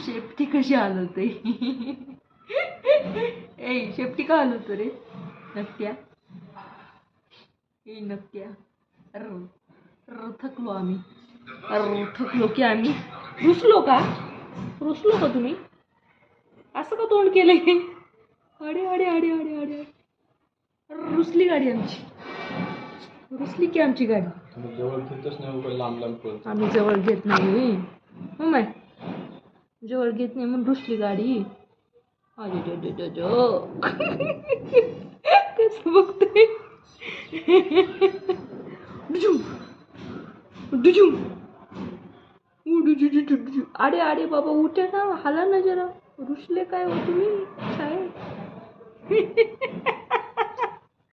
शेपटी कशी हलवते. ए शेपटी का हलवतो रे नक्क्या. ए नक्क्या. थकलो आम्ही. थकलो की आम्ही. रुसलो का तुम्ही. असं का तोंड केलंय. अडे अडे अडे अडे अडे. रुसली गाडी आमची. रुसली की आमची गाडी. जवळ घेतच नाही, लांब लांब पळत. आम्ही जवळ घेत नाही. मग जवळ घेत नाही म्हणून रुसली गाडी. कसं बघतोय. अरे अरे बाबा उठे ना, हाला ना जरा. रुसले काय हो तुम्ही साहेब.